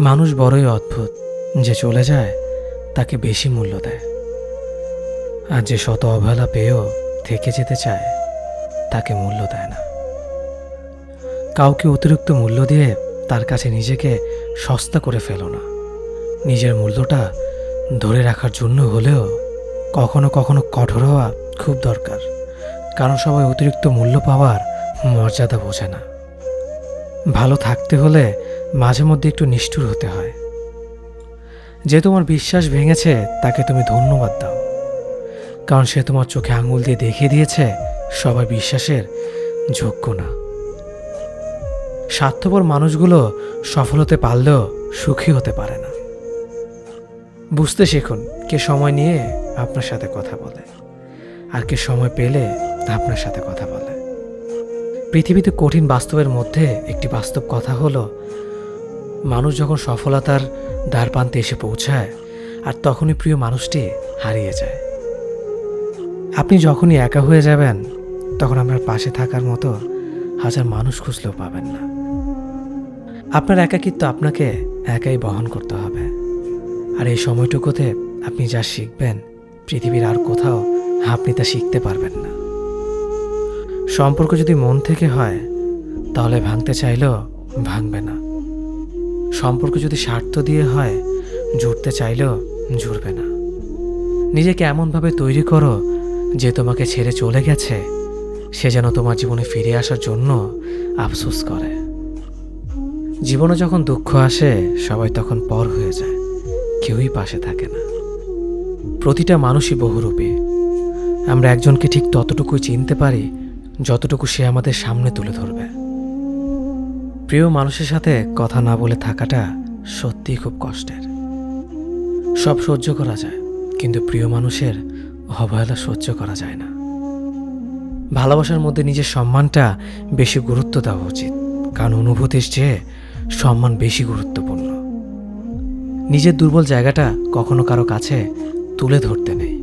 মানুষ বড়ই অদ্ভুত, যে চলে যায় তাকে বেশি মূল্য দেয়, আর যে শত অবহেলা পেয়েও থেকে যেতে চায় তাকে মূল্য দেয় না। কাউকে অতিরিক্ত মূল্য দিয়ে তার কাছে নিজেকে সস্তা করে ফেলো না। নিজের মূল্যটা ধরে রাখার জন্য হলেও কখনো কখনো কঠোর হওয়া খুব দরকার, কারণ সবাই অতিরিক্ত মূল্য পাওয়ার মর্যাদা বোঝে না। ভালো থাকতে হলে মাঝে মধ্যে একটু নিষ্ঠুর হতে হয়। যে তোমার বিশ্বাস ভেঙেছে তাকে তুমি ধন্যবাদ দাও, কারণ সে তোমার চোখে আঙুল দিয়ে দেখিয়ে দিয়েছে সবাই বিশ্বাসের যোগ্য না। স্বার্থপর মানুষগুলো সফল হতে পারলেও সুখী হতে পারে না। বুঝতে শিখুন কে সময় নিয়ে আপনার সাথে কথা বলে, আর কে সময় পেলে আপনার সাথে কথা বলে। পৃথিবীতে কঠিন বাস্তবের মধ্যে একটি বাস্তব কথা হলো, মানুষ যখন সফলতার দ্বারপ্রান্তে এসে পৌঁছায় আর তখনই প্রিয় মানুষটি হারিয়ে যায়। আপনি যখনই একা হয়ে যাবেন তখন আপনার পাশে থাকার মতো হাজার মানুষ খুঁজলেও পাবেন না। আপনার একাকিত্ব আপনাকে একাই বহন করতে হবে, আর এই সময়টুকুতে আপনি যা শিখবেন পৃথিবীর আর কোথাও আপনি তা শিখতে পারবেন না। সম্পর্ক যদি মন থেকে হয় তাহলে ভাঙতে চাইলেও ভাঙবে না। সম্পর্ক যদি স্বার্থ দিয়ে হয় জুড়তে চাইলেও জুড়বে না। নিজেকে এমনভাবে তৈরি করো যে তোমাকে ছেড়ে চলে গেছে সে যেন তোমার জীবনে ফিরে আসার জন্য আফসোস করে। জীবনে যখন দুঃখ আসে সবাই তখন পর হয়ে যায়, কেউই পাশে থাকে না। প্রতিটা মানুষই বহুরূপী। আমরা একজনকে ঠিক ততটুকুই চিনতে পারি যতটুকু সে আমাদের সামনে তুলে ধরবে। প্রিয় মানুষের সাথে কথা না বলে থাকাটা সত্যিই খুব কষ্টের। সব সহ্য করা যায়, কিন্তু প্রিয় মানুষের অবহেলা সহ্য করা যায় না। ভালোবাসার মধ্যে নিজের সম্মানটা বেশি গুরুত্ব দেওয়া উচিত, কারণ অনুভূতির চেয়ে সম্মান বেশি গুরুত্বপূর্ণ। নিজের দুর্বল জায়গাটা কখনো কারো কাছে তুলে ধরতে নেই,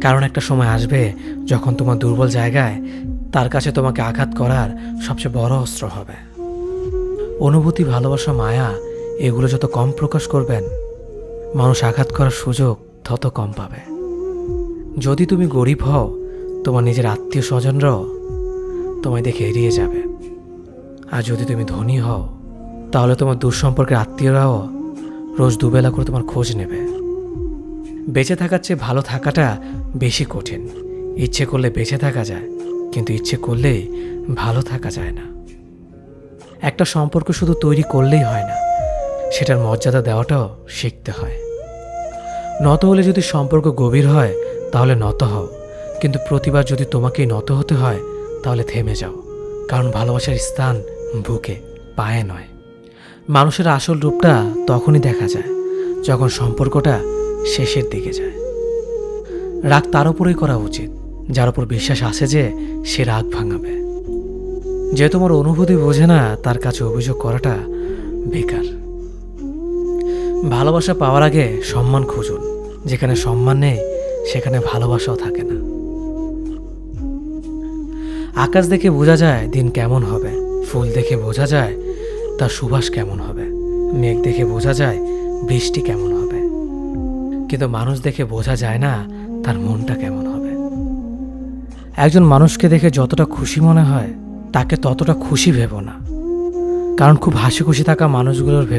কারণ একটা সময় আসবে যখন তোমার দুর্বল জায়গায় তার কাছে তোমাকে আঘাত করার সবচেয়ে বড় অস্ত্র হবে। অনুভূতি, ভালোবাসা, মায়া এগুলো যত কম প্রকাশ করবেন মানুষ আঘাত করার সুযোগ তত কম পাবে। যদি তুমি গরিব হও তোমার নিজের আত্মীয় স্বজনরাও তোমায় দেখে এড়িয়ে যাবে, আর যদি তুমি ধনী হও তাহলে তোমার দূর সম্পর্কের আত্মীয়রাও রোজ দুবেলা করে তোমার খোঁজ নেবে। বেঁচে থাকার চেয়ে ভালো থাকাটা বেশি কঠিন। ইচ্ছে করলে বেঁচে থাকা যায়, কিন্তু ইচ্ছে করলেই ভালো থাকা যায় না। একটা সম্পর্ক শুধু তৈরি করলেই হয় না, সেটার মর্যাদা দেওয়াটাও শিখতে হয়। নত হলে যদি সম্পর্ক গভীর হয় তাহলে নত হও, কিন্তু প্রতিবার যদি তোমাকেই নত হতে হয় তাহলে থেমে যাও, কারণ ভালোবাসার স্থান বুকে, পায়ে নয়। মানুষের আসল রূপটা তখনই দেখা যায় যখন সম্পর্কটা শেষের দিকে যায়। রাগ তার উপরেই করা উচিত যার উপর বিশ্বাস আছে যে সে রাগ ভাঙাবে। যে তোমার অনুভূতি বোঝে না তার কাছে অভিযোগ করাটা বেকার। ভালোবাসা পাওয়ার আগে সম্মান খুঁজুন, যেখানে সম্মান নেই সেখানে ভালোবাসাও থাকে না। আকাশ দেখে বোঝা যায় দিন কেমন হবে, ফুল দেখে বোঝা যায় তার সুবাস কেমন হবে, মেঘ দেখে বোঝা যায় বৃষ্টি কেমন হবে, কিন্তু মানুষ দেখে বোঝা যায় না তার মনটা কেমন হবে। একজন মানুষকে দেখে যতটা খুশি মনে হয় তাকে ততটা খুশি ভেবো না, কারণ খুব হাসি খুশি থাকা মানুষগুলোর ভেতর